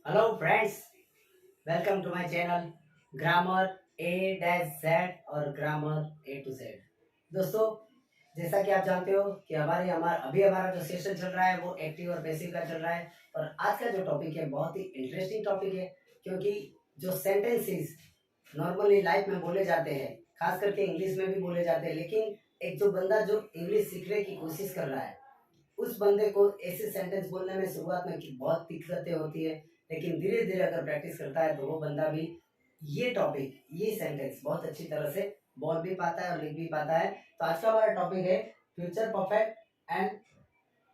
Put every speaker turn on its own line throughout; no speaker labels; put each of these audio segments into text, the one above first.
Hello friends, welcome to my channel grammar A dash Z और grammar A to Z. दोस्तों, जैसा कि आप जानते हो कि हमारा जो सेशन चल रहा है वो एक्टिव और पैसिव का चल रहा है। और आज का जो टॉपिक है बहुत ही इंटरेस्टिंग टॉपिक है, क्योंकि जो सेंटेंसेस नॉर्मली लाइफ में बोले जाते हैं, खास करके इंग्लिश में भी बोले जाते हैं, लेकिन एक जो बंदा जो इंग्लिश सीखने की कोशिश कर रहा है उस बंदे को ऐसे सेंटेंस बोलने में शुरुआत में कि बहुत दिक्कतें होती है, लेकिन धीरे धीरे अगर प्रैक्टिस करता है तो वो बंदा भी ये सेंटेंस बहुत अच्छी तरह से बोल भी पाता है और लिख भी पाता है। तो आज का हमारा टॉपिक है future perfect and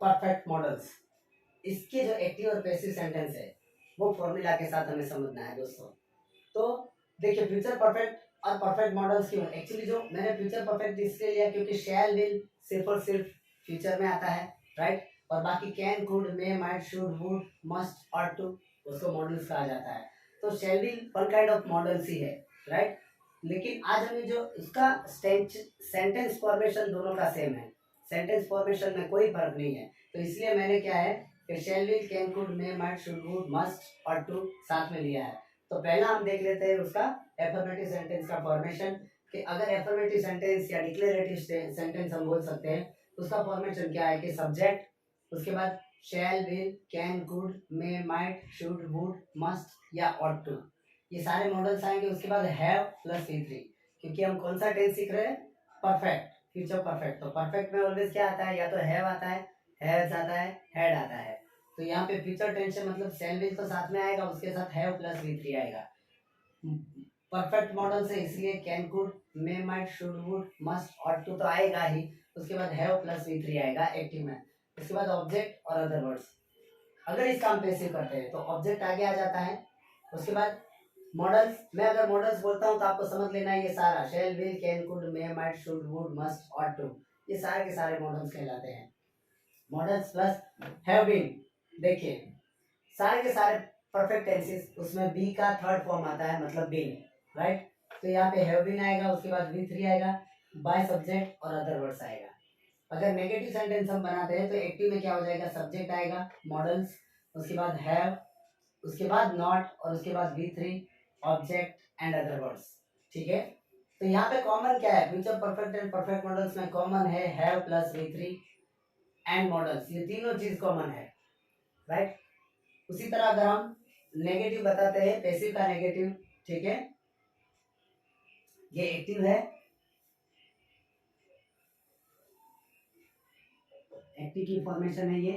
perfect models. इसके जो एक्टिव और पैसिव सेंटेंस है वो फॉर्मूला के साथ हमें समझना है दोस्तों। तो देखिए, फ्यूचर परफेक्ट और परफेक्ट मॉडल्स क्यों, एक्चुअली जो मैंने फ्यूचर परफेक्ट इसलिए लिया क्योंकि शैल विल सिर्फ और सिर्फ फ्यूचर में आता है, राइट। और बाकी can could may might should would must और टू उसको मॉडल्स कहा जाता है। तो shall will one kind of modals ही है, राइट। लेकिन आज हमें जो इसका सेंटेंस फॉर्मेशन दोनों का सेम है, सेंटेंस फॉर्मेशन में कोई फर्क नहीं है। तो इसलिए मैंने क्या है कि शैल will can could may might should would must और टू साथ में लिया है। तो पहला हम देख लेते हैं उसका एफर्मेटिव सेंटेंस का फॉर्मेशन, कि अगर एफर्मेटिव सेंटेंस या डिक्लेरेटिव सेंटेंस हम बोल सकते हैं, उसका फॉर्मेशन क्या है कि सब्जेक्ट, उसके बाद शैल will can could may might should would must या ऑट टू, ये सारे मॉडल्स आएंगे। उसके बाद हैव प्लस V3, क्योंकि हम कौन सा टेंस सीख रहे हैं, परफेक्ट, फ्यूचर परफेक्ट। तो परफेक्ट में ऑलवेज क्या आता है, या तो हैव आता है, हैज आता है, हैड आता है। तो यहाँ पे फ्यूचर टेंस मतलब शैल विल तो साथ में आएगा, उसके साथ हैव प्लस V3 आएगा। परफेक्ट मॉडल से इसलिए can could may might should would must और टू तो आएगा ही। उसके बाद हैव प्लस V3 आएगा एक्टिव में। उसके बाद ऑब्जेक्ट और अदर वर्ड्स, अगर इस काम पैसिव करते हैं तो ऑब्जेक्ट आगे आ जाता है। उसके बाद मॉडल्स, मैं अगर मॉडल्स बोलता हूँ तो आपको समझ लेना है, ये सारा शैल will can could may might should would must और टू, ये सारे के सारे मॉडल्स कहलाते हैं। मॉडल्स प्लस हैव बीन, देखिए सारे के सारे परफेक्ट टेंसेस, उसमें बी का थर्ड फॉर्म आता है, मतलब बीन, राइट। तो यहाँ पे हैव बीन आएगा, उसके बाद V3 आएगा, बाय सब्जेक्ट और अदर वर्ड्स आएगा। अगर नेगेटिव सेंटेंस हम बनाते हैं तो एक्टिव में क्या हो जाएगा, सब्जेक्ट आएगा, मॉडल्स, उसके बाद हैव, उसके बाद नॉट और उसके बाद V3, object and other words, ठीक है। तो यहाँ पे कॉमन क्या है, future perfect and perfect models में कॉमन है have plus V3 and models, ये तीनों चीज कॉमन है, राइट। उसी तरह अगर हम नेगेटिव बताते हैं, पैसिव का नेगेटिव, ठीक है, ये एक्टिव है, एक्टिव की फॉर्मेशन है ये,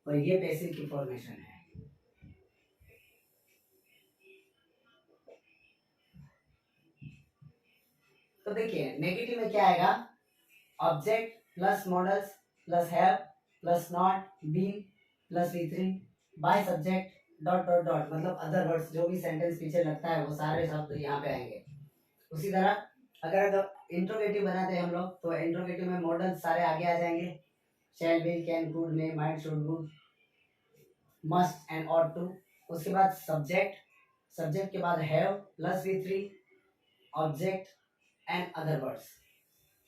और ये पैसिव की फॉर्मेशन है। तो देखिए नेगेटिव में क्या आएगा, object plus modals plus have plus not been plus V3 by subject dot dot dot, मतलब अदर वर्ड्स, जो भी सेंटेंस पीछे लगता है वो सारे शब्द यहाँ पे आएंगे। उसी तरह अगर इंट्रोगेटिव बनाते हैं हम लोग तो इंट्रोगेटिव में मॉडल्स सारे आगे आ जाएंगे, shall will can could may might should would must and ought to. उसके बाद सब्जेक्ट, सब्जेक्ट के बाद have plus V3, object and other words.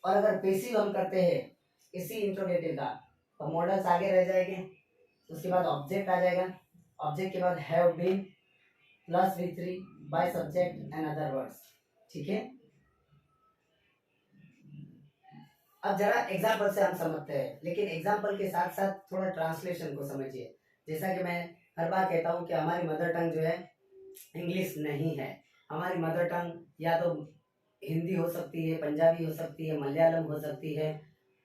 और अगर पैसिव हम करते हैं इसी इंट्रोगेटिव का तो मॉडल्स आगे रह जाएंगे, उसके बाद ऑब्जेक्ट आ जाएगा, ऑब्जेक्ट के बाद have been plus V3 by subject and other words, ठीक है। अब जरा एग्जाम्पल से हम समझते हैं, लेकिन एग्जाम्पल के साथ साथ थोड़ा ट्रांसलेशन को समझिए। जैसा कि मैं हर बार कहता हूँ कि हमारी मदर टंग जो है इंग्लिश नहीं है। हमारी मदर टंग या तो हिंदी हो सकती है, पंजाबी हो सकती है, मलयालम हो सकती है,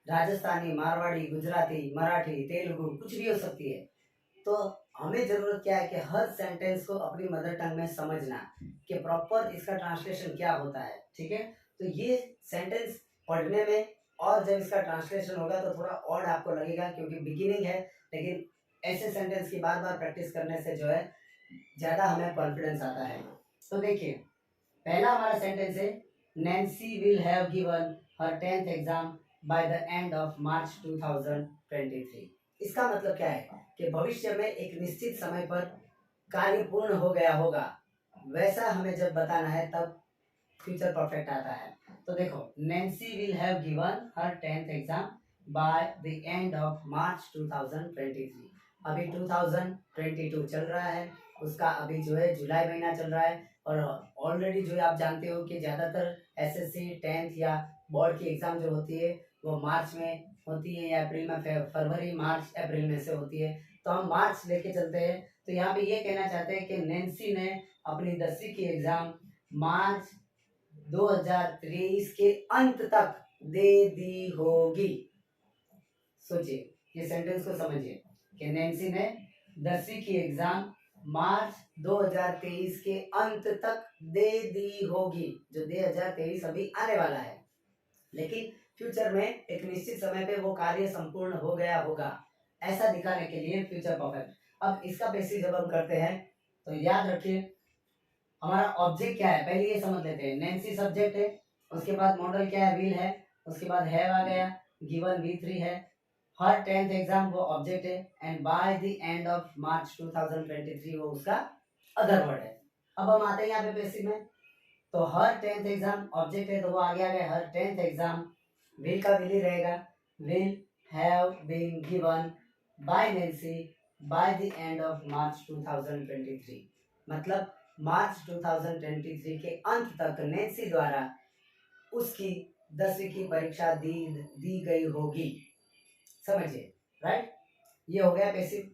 राजस्थानी, मारवाड़ी, गुजराती, मराठी, तेलुगु, कुछ भी हो सकती है। तो हमें जरूरत क्या है कि हर सेंटेंस को अपनी मदर टंग में समझना कि प्रॉपर इसका ट्रांसलेशन क्या होता है, ठीक है। तो ये सेंटेंस पढ़ने में और जब इसका ट्रांसलेशन होगा तो थोड़ा और आपको लगेगा, क्योंकि बिगिनिंग है, लेकिन ऐसे सेंटेंस की बार बार प्रैक्टिस करने से जो है ज़्यादा हमें कॉन्फिडेंस आता है। तो देखिए पहला हमारा सेंटेंस है, Nancy will have given her 10th exam by the end of March 2023। इसका मतलब क्या है कि भविष्य में एक निश्चित समय पर कार्य पूर्ण हो गया होगा, वैसा हमें जब बताना है तब फ्यूचर परफेक्ट आता है। तो देखो Nancy will have given her 10th exam by the end of March 2023, अभी 2022 चल रहा है, उसका अभी जो है जुलाई महीना चल रहा है। और ऑलरेडी जो है आप जानते हो कि ज़्यादातर एसएससी 10th या बोर्ड की एग्ज़ाम जो होती है वो मार्च में होती है या अप्रैल में, फरवरी मार्च अप्रैल में से होती है। तो हम मार्च लेके चलते हैं। तो यहाँ पे ये कहना चाहते हैं कि नैन्सी ने अपनी 10वीं की एग्ज़ाम मार्च 2023 के अंत तक दे दी होगी। सोचिए, ये सेंटेंस को समझिए कि नैन्सी ने 10वीं की एग्जाम मार्च 2023 के अंत तक दे दी होगी। जो 2023 अभी आने वाला है, लेकिन फ्यूचर में एक निश्चित समय पे वो कार्य संपूर्ण हो गया होगा, ऐसा दिखाने के लिए फ्यूचर परफेक्ट। अब इसका बेसिस जब हम करते हैं तो याद रखिए हमारा ऑब्जेक्ट क्या है, पहले ये समझ लेते हैं। नैन्सी सब्जेक्ट है, उसके बाद मॉडल क्या है, विल है, उसके बाद हैव आ गया, गिवन V3 है, हर 10th एग्जाम वो ऑब्जेक्ट है, and bye the end of March 2023 वो उसका अदर वर्ड है। अब हम आते हैं यहाँ पे बेसिक में, तो हर 10th एग्जाम ऑब्जेक्ट है तो वो आगे आ गया, हर 10th एग्जाम विल का विल ही रहेगा, will have been given by Nancy by the end of March 2023। मतलब मार्च 2023 के अंत तक नैन्सी द्वारा उसकी 10वीं की परीक्षा दी गई होगी। समझिए, राइट? ये हो गया पैसिव।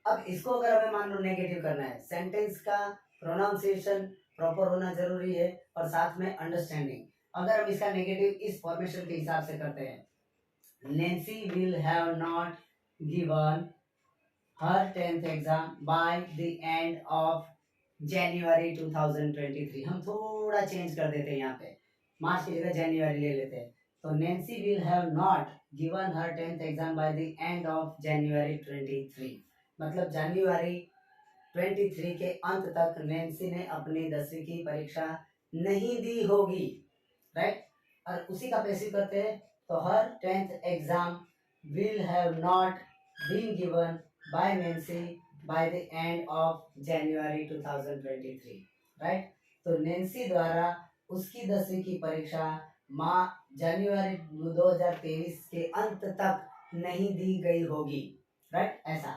अब इसको अगर हमें मान लो नेगेटिव करना है, सेंटेंस का प्रोनाउंसिएशन प्रॉपर होना जरूरी है और साथ में अंडरस्टैंडिंग। अगर हम इसका नेगेटिव इस फॉर्मेशन के हिसाब से करते हैं, Nancy will have not given her 10th exam by the end of January 2023। हम थोड़ा चेंज कर देते हैं, यहाँ पे मार्च की जगह जनवरी ले लेते हैं। तो Nancy will have not given her 10th exam by the end of जनवरी 23। मतलब जनवरी 23 के अंत तक नैन्सी ने अपनी 10वीं की परीक्षा नहीं दी होगी, राइट? और उसी का पैसिव करते हैं, तो her 10th exam will have not been given by Nancy by the end of January 2023, right? तो नैन्सी द्वारा उसकी 10वीं की परीक्षा जनवरी 2023 के अंत तक नहीं दी गई होगी, राइट? ऐसा।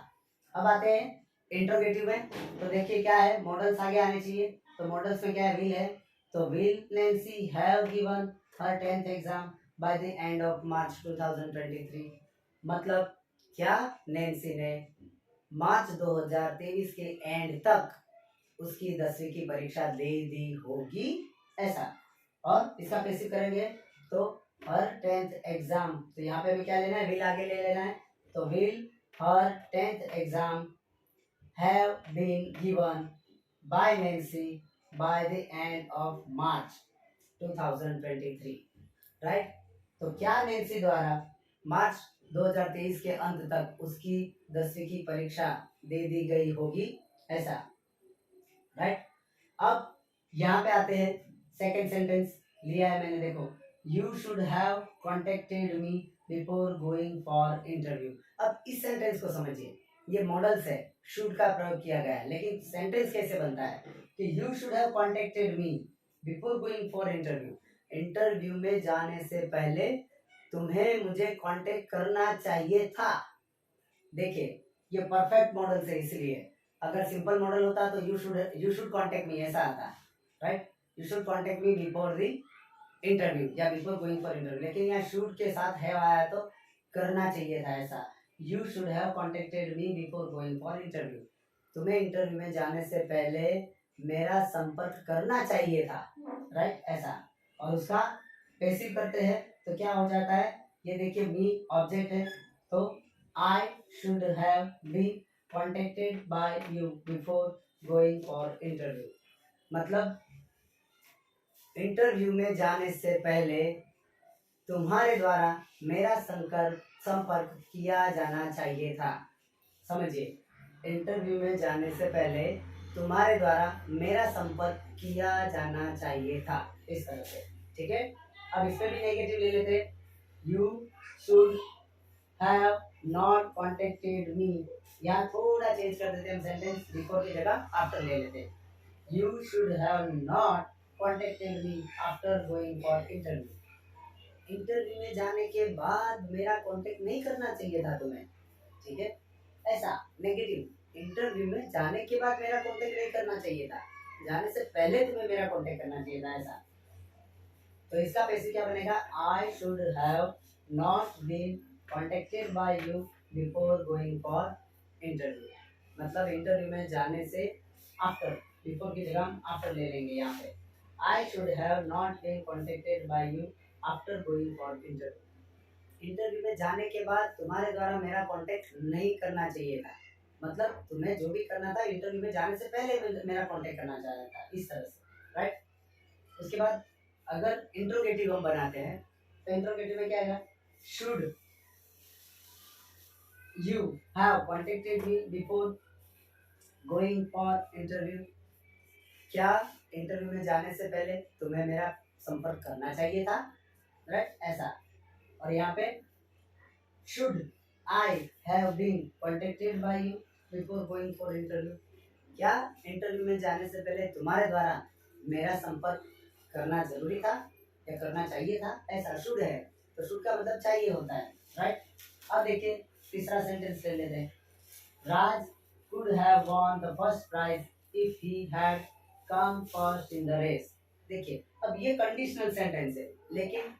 अब आते हैं इंट्रोगेटिव में, तो देखिए क्या है, मॉडल्स आगे आने चाहिए। तो मॉडल्स में क्या है, विल है, तो will Nancy have given her 10th exam by the end of March 2023। मतलब क्या नैन्सी ने मार्च 2023 के एंड तक उसकी 10वीं की परीक्षा दे दी होगी, ऐसा। और इसका पैसिव करेंगे तो हर 10th एग्जाम, तो यहाँ पे भी क्या लेना है, विल आगे ले लेना है, तो will her 10th exam have been given by Nancy by the end of March 2023, right? तो क्या नैन्सी द्वारा मार्च 2023 के अंत तक उसकी 10वीं की परीक्षा दे दी गई होगी, ऐसा, राइट? अब यहाँ पे आते हैं, सेकंड सेंटेंस लिया है मैंने, देखो, you should have contacted me before going for interview. अब इस सेंटेंस को समझिए, ये मॉडल से शुड का प्रयोग किया गया है, लेकिन सेंटेंस कैसे बनता है कि you should have contacted me before going for interview. Interview में जाने से पहले तुम्हें मुझे कांटेक्ट करना चाहिए था। देखिए, ये परफेक्ट मॉडल से, इसलिए अगर सिंपल मॉडल होता तो यू शुड कांटेक्ट मी ऐसा आता, right? You should contact me before the interview या बिफोर गोइंग फॉर इंटरव्यू, लेकिन यहाँ शुड के साथ हैव आया तो करना चाहिए था, ऐसा। You should have contacted me before going for interview. तुम्हें इंटरव्यू में जाने से पहले मेरा संपर्क करना चाहिए था, राइट? ऐसा। और उसका पैसिव करते हैं तो क्या हो जाता है, ये देखिए, मी ऑब्जेक्ट है, तो I should have been contacted by you before going for interview. मतलब इंटरव्यू में जाने से पहले तुम्हारे द्वारा मेरा संपर्क किया जाना चाहिए था। समझिए, इंटरव्यू में जाने से पहले तुम्हारे द्वारा मेरा संपर्क किया जाना चाहिए था, इस तरह से, ठीक है? अब इस पे भी नेगेटिव ले लेते, you should have not contacted me. यहाँ थोड़ा चेंज कर देते हम, सेंटेंस बिफोर की जगह आफ्टर ले लेते, you should have not contacted me after going for interview. Interview में जाने के बाद मेरा कांटेक्ट नहीं करना चाहिए था तुम्हें, ठीक है? ऐसा नेगेटिव, इंटरव्यू में जाने के बाद मेरा कांटेक्ट नहीं करना चाहिए था, जाने से पहले तुम्हें मेरा कांटेक्ट करना चाहिए था, ऐसा। तो इसका पैसे क्या बनेगा, I should have not been contacted by you before going for interview. मतलब इंटरव्यू में जाने से आफ्टर, बिफोर की जगह हम आफ्टर ले लेंगे यहाँ पे। I should have not been contacted by you after going for interview. Interview में जाने के बाद तुम्हारे द्वारा मेरा कांटेक्ट नहीं करना चाहिए था, मतलब तुम्हें जो भी करना था इंटरव्यू में जाने से पहले मेरा कांटेक्ट करना चाहिए था, इस तरह से, राइट। उसके बाद अगर इंट्रोगेटिव हम बनाते हैं तो इंट्रोगेटिव में क्या आएगा, should you have contacted me before going for interview. क्या इंटरव्यू में जाने से पहले तुम्हें मेरा संपर्क करना चाहिए था, राइट, ऐसा। और यहाँ पे should I have been contacted by you before going for interview. क्या इंटरव्यू में जाने से पहले तुम्हारे द्वारा मेरा संपर्क करना जरूरी था या करना चाहिए था, ऐसा शुड है। तो शुड का मतलब चाहिए होता है, राइट। अब देखिए तीसरा सेंटेंस ले लेते हैं, राज could have won the first prize if he had come first in the race। देखिए अब ये कंडीशनल सेंटेंस है, लेकिन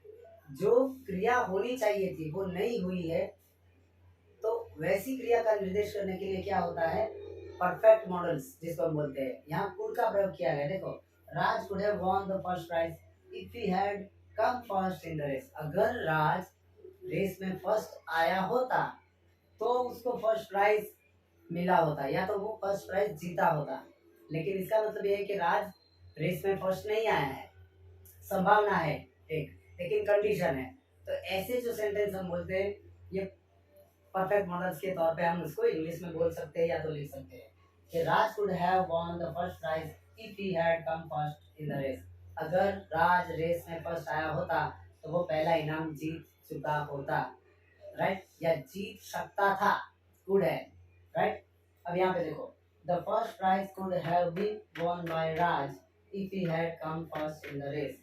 जो क्रिया होनी चाहिए थी वो नहीं हुई है, तो वैसी क्रिया का निर्देश करने के लिए क्या होता है, परफेक्ट मॉडल्स जिसको हम बोलते हैं, यहाँ कुड का प्रयोग किया गया। देखो Raj could have won the first prize if he had come first in the race. अगर राज रेस में फर्स्ट आया होता तो उसको फर्स्ट प्राइज मिला होता, या तो वो फर्स्ट प्राइज जीता होता। लेकिन इसका मतलब ये है कि राज रेस में फर्स्ट नहीं आया है, संभावना है एक, लेकिन कंडीशन है। तो ऐसे जो सेंटेंस हम बोलते हैं ये परफेक्ट मॉडल्स के तौर पे हम उसको इंग्लिश में बोल सकते हैं या तो लिख सकते हैं कि Raj could have won the first prize if he had come first in the race. अगर राज रेस में फर्स्ट आया होता तो वो पहला इनाम जीत चुका होता, राइट, या जीत सकता था, कुड है, राइट। अब यहाँ पे देखो the first prize could have been won by Raj if he had come first in the race.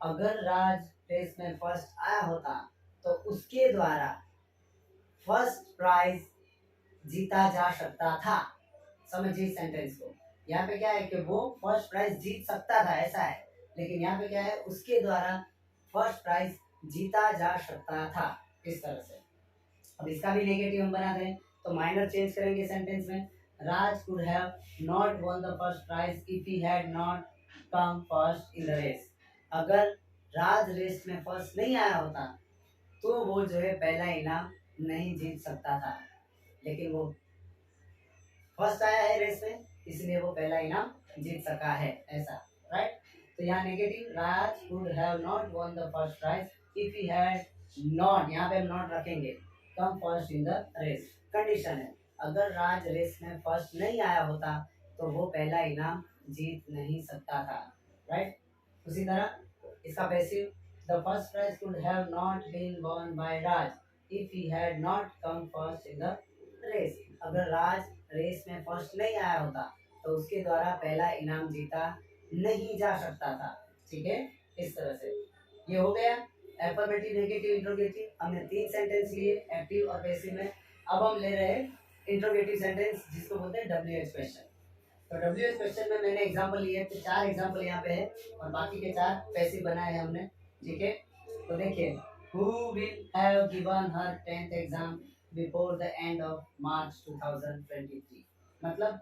अगर राज रेस में फर्स्ट आया होता तो उसके द्वारा फर्स्ट प्राइज जीता जा सकता था। समझिए सेंटेंस को, यहाँ पे क्या है कि वो फर्स्ट प्राइज जीत सकता था, ऐसा है, लेकिन यहाँ पे क्या है, उसके द्वारा फर्स्ट प्राइज जीता जा सकता था, इस तरह से। अब इसका भी नेगेटिव हम बना दें तो माइनर चेंज करेंगे सेंटेंस में, Raj could have not won the first prize if he had not come first in the race. अगर राज रेस में फर्स्ट नहीं आया होता तो वो जो है पहला इनाम नहीं जीत सकता था, लेकिन वो फर्स्ट आया है रेस में इसलिए वो पहला इनाम जीत सका है, ऐसा, राइट। तो यहाँ negative, Raj could have not won the first prize if he had not, यहाँ पे हम नॉट रखेंगे, come first in the race. Condition है अगर राज रेस में फर्स्ट नहीं आया होता तो वो पहला इनाम जीत नहीं सकता था, राइट। उसी तरह इसका passive, the first prize could have not been won by Raj if he had not come first in the race. अगर राज रेस में फर्स्ट नहीं आया होता तो उसके द्वारा पहला इनाम जीता नहीं जा सकता था, ठीक है, इस तरह से। ये हो गया एफर्मेटिव, नेगेटिव, इंट्रोगेटिव। हमने 3 सेंटेंस लिए एक्टिव और पैसिव में। अब हम ले रहे हैं इंट्रोगेटिव सेंटेंस जिसको बोलते हैं WH क्वेश्चन। तो WH क्वेश्चन में मैंने एग्जांपल लिए, तो 4 एग्जांपल यहाँ पे है और बाकी के 4 पैसिव बनाए हैं हमने, ठीक है। तो देखिए, who will have given her 10th exam before the end of March 2023। मतलब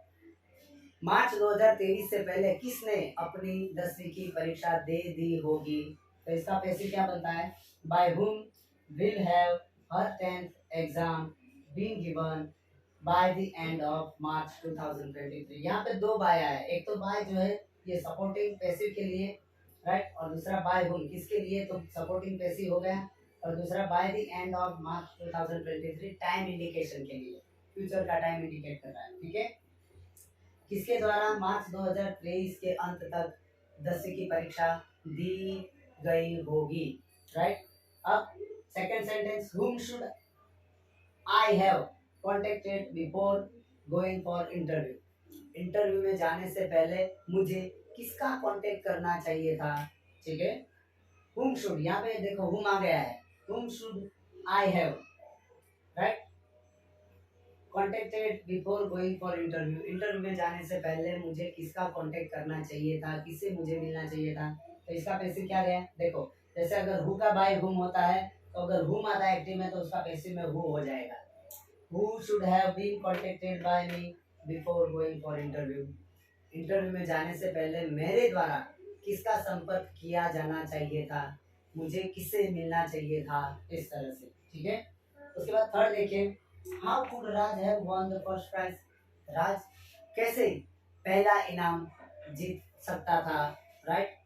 मार्च 2023 से पहले किसने अपनी 10वीं की परीक्षा दे दी होगी। तो इसका पैसिव क्या बनता है, by whom will have her 10th exam been given by the end of March 2023। यहाँ पे 2 बाय आया है, एक तो बाय जो है ये सपोर्टिंग पैसिव के लिए, राइट, और दूसरा बाय हुम किसके लिए, तो सपोर्टिंग पैसिव हो गया, और दूसरा bye the end of March 2023 time indication के लिए, फ्यूचर का टाइम इंडिकेट कर रहा है, ठीक है। किसके द्वारा मार्च 2023 के अंत तक 10वीं की परीक्षा दी गई होगी, राइट। अब second sentence, whom should I have contacted before going for interview। Interview में जाने से पहले मुझे किसका कांटेक्ट करना चाहिए था, ठीक है। whom should, यहाँ पे देखो whom आ गया है, whom should I have, right. Contacted before going for interview, interview में जाने से पहले मुझे किसका कांटेक्ट करना चाहिए था, किससे मुझे मिलना चाहिए था। तो इसका पैसिव क्या गया, देखो जैसे अगर हु का बाय हुम होता है, तो अगर हुम आता है एक्टिव में तो उसका पैसिव में हु हो जाएगा। Who should have been contacted by me before going for interview, interview में जाने से पहले मेरे द्वारा किसका संपर्क किया जाना चाहिए था, मुझे किससे मिलना चाहिए था, इस तरह से। ठीक है, उसके बाद थर्ड देखिए, how could Raj have won the first prize, Raj कैसे पहला इनाम जीत सकता था, राइट।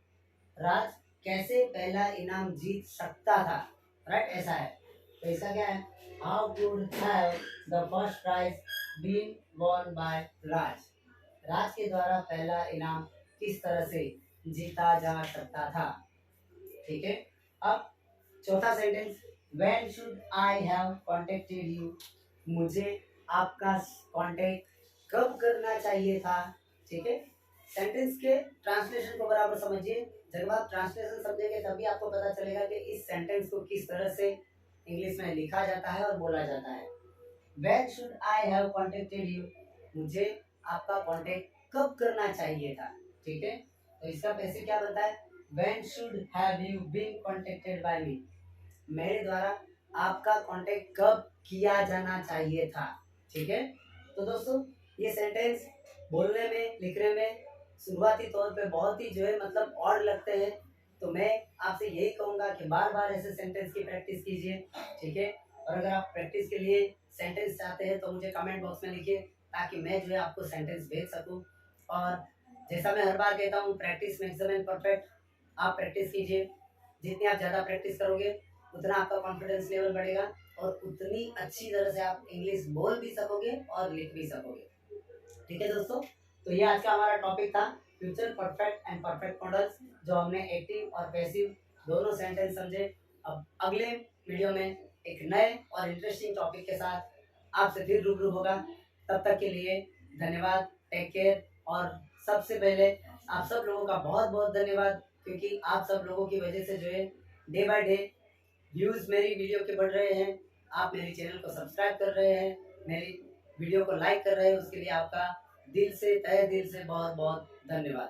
राज कैसे पहला इनाम जीत सकता था, राइट, ऐसा है। तो इसका क्या है, how could have the first prize been won by Raj, Raj के द्वारा पहला इनाम किस तरह से जीता जा सकता था। ठीक है, अब चौथा sentence, when should I have contacted you, मुझे आपका कांटेक्ट कब करना चाहिए था। ठीक है, सेंटेंस के ट्रांसलेशन को बराबर समझिए, जब आप ट्रांसलेशन समझेंगे तभी आपको पता चलेगा कि इस सेंटेंस को किस तरह से इंग्लिश में लिखा जाता है और बोला जाता है। When should I have contacted you, मुझे आपका कांटेक्ट कब करना चाहिए था। ठीक है, तो इसका पैसे क्या बनता है, when should have you been contacted by me, मेरे द्वारा आपका कांटेक्ट कब किया जाना चाहिए था। ठीक है, तो दोस्तों ये सेंटेंस बोलने में लिखने में शुरुआती तौर पे बहुत ही जो है मतलब ऑड लगते हैं, तो मैं आपसे यही कहूँगा कि बार बार ऐसे सेंटेंस की प्रैक्टिस कीजिए। ठीक है, और अगर आप प्रैक्टिस के लिए सेंटेंस चाहते हैं तो मुझे कमेंट बॉक्स में लिखिए, ताकि मैं जो है आपको सेंटेंस भेज सकूँ। और जैसा मैं हर बार कहता हूँ, practice makes the man perfect, आप प्रैक्टिस कीजिए, जितनी आप ज़्यादा प्रैक्टिस करोगे उतना आपका कॉन्फिडेंस लेवल बढ़ेगा और उतनी अच्छी तरह से आप इंग्लिश बोल भी सकोगे और लिख भी सकोगे। ठीक है दोस्तों, तो ये आज का हमारा टॉपिक था, future perfect and perfect models, जो हमने एक्टिव और पैसिव दोनों सेंटेंस समझे। अब अगले वीडियो में एक नए और इंटरेस्टिंग टॉपिक के साथ आपसे फिर रूबरू होगा। तब तक के लिए धन्यवाद, टेक केयर। और सबसे पहले आप सब लोगों का बहुत बहुत धन्यवाद, क्योंकि आप सब लोगों की वजह से जो है डे बाय डे व्यूज़ मेरी वीडियो के बढ़ रहे हैं, आप मेरे चैनल को सब्सक्राइब कर रहे हैं, मेरी वीडियो को लाइक कर रहे हैं, उसके लिए आपका दिल से तहे दिल से बहुत बहुत धन्यवाद।